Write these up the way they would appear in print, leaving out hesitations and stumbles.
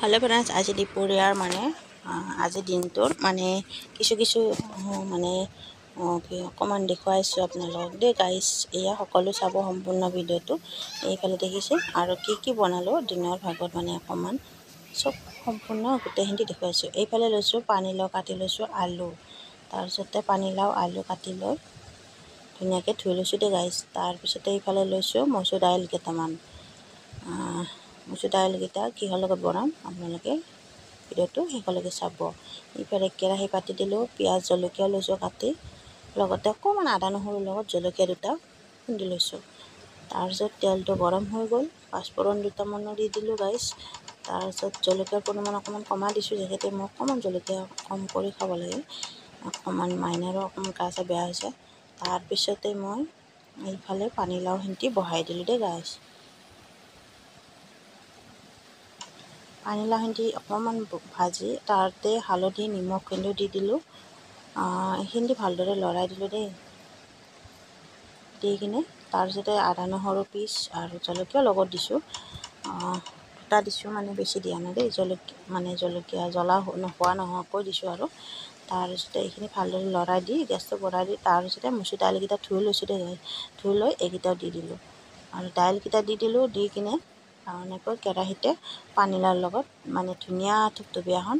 ভালে ফ্ৰেণ্ডছ আজি দুপৰীয়াৰ মানে আজি দিনটোৰ মানে কিছু মানে অকণমান দেখুৱাইছোঁ আপোনালোকক দেই গাইছ। এয়া সকলো চাব সম্পূৰ্ণ ভিডিঅ'টো। এইফালে দেখিছে আৰু কি বনালোঁ দিনৰ ভাগত মানে অকণমান চব সম্পূৰ্ণ গোটেইখিনি দেখুৱাইছোঁ। এইফালে লৈছোঁ পানীলাও কাটি লৈছোঁ, আলু, তাৰপিছতে পানীলাও আলু কাটি লৈ ধুনীয়াকৈ ধুই লৈছোঁ দেই গাইছ। তাৰপিছতে এইফালে লৈছোঁ মচুৰ দাইল কেইটামান। মচুৰ দাইলকেইটা কিহৰ লগত বনাম আপোনালোকে ভিডিঅ'টো শেষলৈকে চাব। ইফালে কেৰাহী পাতি দিলোঁ, পিঁয়াজ জলকীয়া লৈছোঁ কাটি, লগতে অকণমান আদা নহৰুৰ লগত জলকীয়া দুটা খুন্দি লৈছোঁ। তাৰপিছত তেলটো গৰম হৈ গ'ল, পাঁচফোৰণ দুটামানো দি দিলোঁ গাইছ। তাৰপিছত জলকীয়াৰ পৰিমাণ অকণমান কমাই দিছোঁ, যিহেতু মই অকণমান জলকীয়া কম কৰি খাব লাগে, অকণমান মাইনাৰো অকণমান গা চা বেয়া হৈছে। তাৰপিছতে মই এইফালে পানীলাওখিনি বহাই দিলোঁ দেই গাইছ। পানীলাওখিনি অকণমান ভাজি তাতে হালধি নিমখ দি দিলোঁ। এইখিনি ভালদৰে লৰাই দিলোঁ দেই। দি কিনে তাৰপিছতে আদা নহৰু পিচ আৰু জলকীয়া লগত দিছোঁ, দুটা দিছোঁ মানে বেছি দিয়া নাই দেই। জলকীয়া জ্বলা নোহোৱাকৈ দিছোঁ আৰু। তাৰপিছতে এইখিনি ভালদৰে লৰাই দি গেছটো বঢ়াই দি তাৰপিছতে মচুৰ দাইলকেইটা ধুই লৈছোঁ দেই। ধুই লৈ এইকেইটাও দি দিলোঁ আৰু দাইলকেইটা দি দিলোঁ। দি কিনে এনেকৈ কেৰাহীতে পানীলাওৰ লগত মানে ধুনীয়া থুপথুপীয়া এখন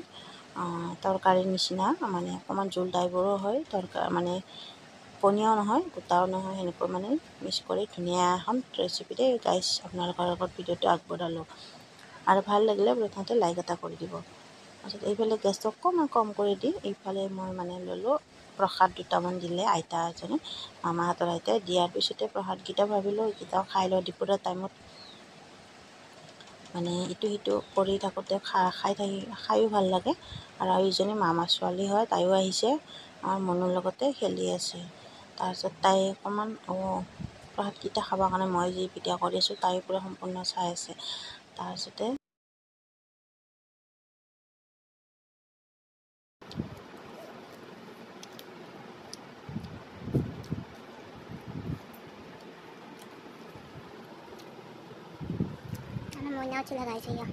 তৰকাৰীৰ নিচিনা, মানে অকণমান জোল টাইপৰো হয়, মানে পনীয়াও নহয় গোটাও নহয়, সেনেকৈ মানে মিক্স কৰি ধুনীয়া এখন ৰেচিপি দেই গাইছ। আপোনালোকৰ লগত ভিডিঅ'টো আগবঢ়ালোঁ আৰু ভাল লাগিলে প্ৰথমতে লাইক এটা কৰি দিব। তাৰপিছত এইফালে গেছটো অকণমান কম কৰি দি এইফালে মই মানে ল'লোঁ প্ৰসাদ দুটামান দিলে আইতা এজনে, মামাহঁতৰ আইতাই। দিয়াৰ পিছতে প্ৰসাদকেইটা ভাবিলোঁ এইকেইটাও খাই লওঁ। দুপৰীয়া টাইমত মানে ইটো সিটো কৰি থাকোঁতে খায়ো ভাল লাগে। আৰু এইজনী মামাৰ ছোৱালী হয়, তাইও আহিছে আমাৰ মনৰ লগতে খেলি আছে। তাৰপিছত তাই অকণমান প্ৰসাদকেইটা খাবৰ কাৰণে মই যি ভিডিঅ' কৰি আছোঁ তাই পূৰা সম্পূৰ্ণ চাই আছে। তাৰপিছতে maunya sila guys ya.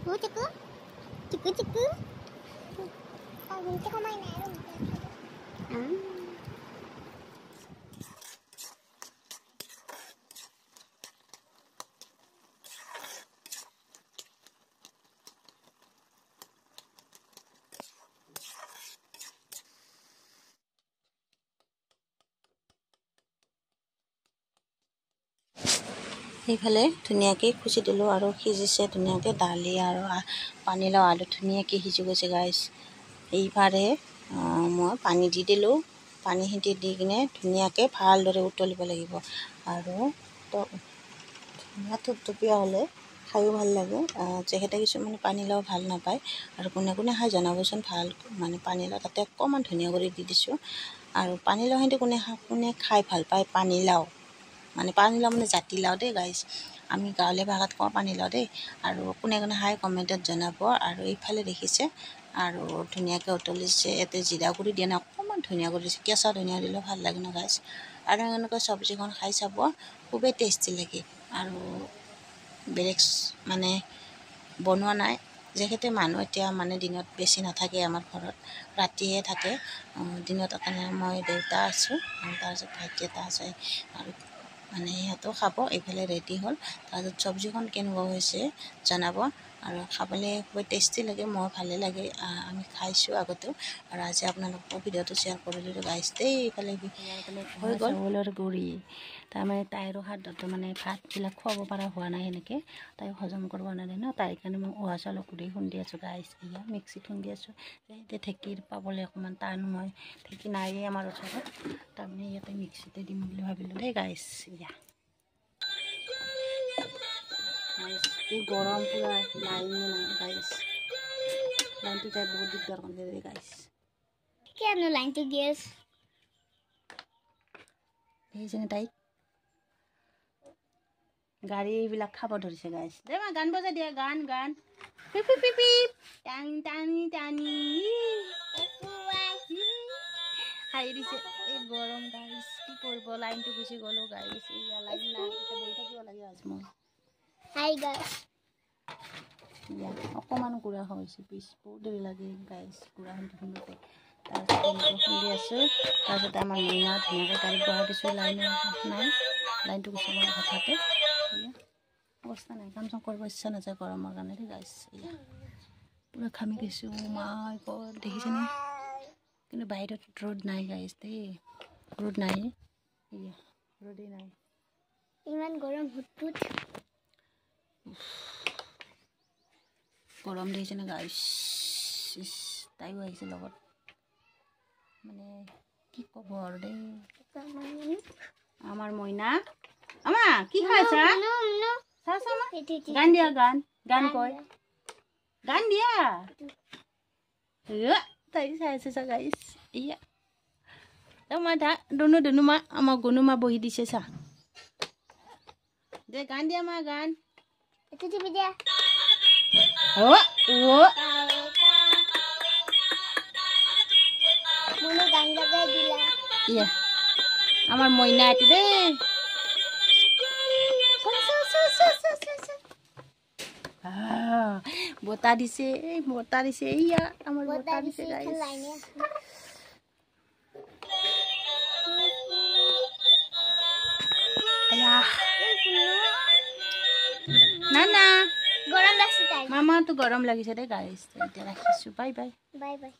Cucu. Kau gunting kau main air. সেইফালে ধুনীয়াকৈ খুচি দিলোঁ আৰু সিজিছে ধুনীয়াকৈ। দালি আৰু পানীলাও আলু ধুনীয়াকৈ সিজি গৈছে গাইছ। এইফালে মই পানী দি দিলোঁ। পানীখিনি দি কিনে ধুনীয়াকৈ ভালদৰে উতলিব লাগিব আৰু ধুনীয়া থুপথুপীয়া হ'লে খায়ো ভাল লাগে। যিহেতু কিছুমানে পানীলাও ভাল নাপায় আৰু কোনে খাই জনাবচোন। ভাল মানে পানীলাও তাতে অকণমান ধুনীয়া কৰি দি দিছোঁ। আৰু পানীলাওখিনি কোনে খাই ভাল পায়, পানীলাও মানে জাতিলাও দেই গাইছ। আমি গাঁৱলীয়া ভাষাত কওঁ পানীলাও দেই। আৰু কোনে খাই কমেণ্টত জনাব। আৰু এইফালে দেখিছে আৰু ধুনীয়াকৈ উতলিছে। ইয়াতে জিৰা গুড়ি দিয়া নাই, অকণমান ধনিয়া গুড়ি দিছে। কেঁচা ধনিয়া দিলেও ভাল লাগে ন গাইছ। আৰু এনেকৈ চব্জিখন খাই চাব, খুবেই টেষ্টি লাগে। আৰু বেলেগ মানে বনোৱা নাই, যিহেতু মানুহ এতিয়া মানে দিনত বেছি নাথাকে আমাৰ ঘৰত, ৰাতিহে থাকে। দিনত কাৰণে মই দেউতা আছোঁ আৰু তাৰপিছত ভাইটি এটা আছে আৰু মানে সিহঁতেও খাব। এইফালে ৰেডি হ'ল। তাৰপিছত চব্জিখন কেনেকুৱা হৈছে জনাব। আৰু খাবলৈ খুবেই টেষ্টি লাগে, মোৰ ভালেই লাগে। আমি খাইছোঁ আগতেও আৰু আজি আপোনালোকৰ ভিডিঅ'টো শ্বেয়াৰ কৰিলোঁ গাইছ দেই। এইফালে হৈ গ'ল চাউলৰ গুড়ি, তাৰমানে তাইৰো খাদ্যটো মানে ভাতবিলাক খুৱাব পৰা হোৱা নাই, সেনেকৈ তাই হজম কৰিব নোৱাৰে ন। তাইৰ কাৰণে মই উহা চাউলৰ গুড়ি খুন্দি আছোঁ গাইছ। এয়া মিক্সিত খুন্দি আছোঁ। এতিয়া ঢেঁকীৰ পাবলৈ অকণমান টান, মই ঢেঁকী নায়েই আমাৰ ওচৰত, তাৰমানে ইয়াতে মিক্সিতে দিম বুলি ভাবিলোঁ দেই গাইছ। এয়া এই গৰম পূৰা লাইনে নাই গাইছ। লাইনটো যাই বহুত দিগদাৰ কৰি দিয়ে গাইছ। Kaya no line to guess. দেখিছেনে তাইক? গাড়ী এইবিলাক খাব ধৰিছে গাইছ। দে মা গান বজাই দিয়া, গান পিপ পিপ পিপ পিপ টানি খাই দিছে। এই গৰম গাইছ, কি কৰিব, লাইনটো গুচি গ'লো গাইছ। এয়া লাইন নাই, এতিয়া বহি থাকিব লাগে আজ মই। Hi guys. অকণমান গুড়া হৈছে পিছ বহুত দেৰি লাগে গাইছ গুড়াখিনি খুন্দোতে তাৰপিছত এনেকৈ খুন্দি আছোঁ তাৰপিছতে আমাৰ মইনা ধুনীয়াকৈ গাড়ীত বহাই দিছোঁ লাইনো নাই লাইনটো গুচি গ'ল হঠাতে অৱস্থা নাই কাম চাম কৰিব ইচ্ছা নাযায় গৰমৰ কাৰণে দেই গাইছ পুৰা ঘামি গৈছোঁ মাই গড দেখিছেনে কিন্তু বাহিৰত ৰ'দ নাই গাইছ দেই ৰ'দ নাই ৰ'দেই নাই ইমান গৰম হুট গৰম দেখিছেনে গাইছ তাইও আহিছে লগত মানে কি ক'ব আৰু দেই আমাৰ মইনা আমা কি খাইছা গান দিয়া গান কয় গান দিয়া তাই চাই আছে চা গাইছ ইয়া মা দুনু মা আমাৰ গনু মা বহি দিছে চা দে গান দিয়া মা গান itu TV dia mulu gang laga gila iya আমার মইনা এটি দে বতা দিছে ইয়া আমার বতা দিছে গাইস আয়া নানা গরম লাগছে তাই মামা তো গরম লাগিছে দে গাইস এতিয়া রাখিছো বাই বাই বাই বাই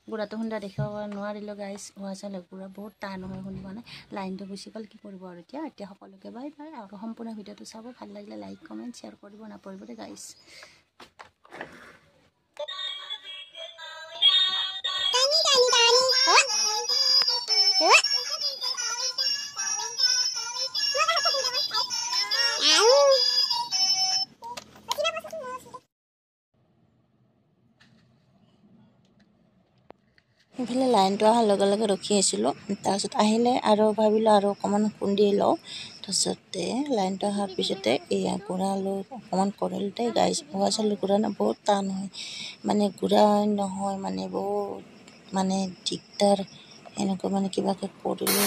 গুড়াটো খুন্দা দেখাব নোৱাৰিলোঁ গাইছ হোৱা চালে গুড়া বহুত টান হয় শুনিব নাই লাইনটো গুচি গ'ল কি কৰিব আৰু এতিয়া সকলোকে বাই বাই আৰু সম্পূৰ্ণ ভিডিঅ'টো চাব ভাল লাগিলে লাইক কমেণ্ট শ্বেয়াৰ কৰিব নাপাহৰিব দেই গাইছ এইফালে লাইনটো অহাৰ লগে লগে ৰখি আছিলোঁ তাৰপিছত আহিলে আৰু ভাবিলোঁ আৰু অকণমান খুন্দি লওঁ তাৰপিছতে লাইনটো অহাৰ পিছতে এয়া গুড়া লৈ অকণমান কৰিলোঁতে গাইছ হোৱা চাউলৰ গুড়া বহুত টান হয় মানে গুড়া নহয় মানে বহুত মানে দিগদাৰ এনেকুৱা মানে কিবাকৈ কৰিলোঁ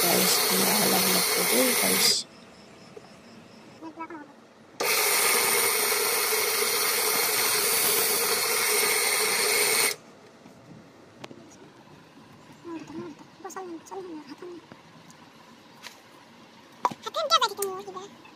গাইছ অলপ অলপ কৰি গাইছ Hakan dia bagi kamu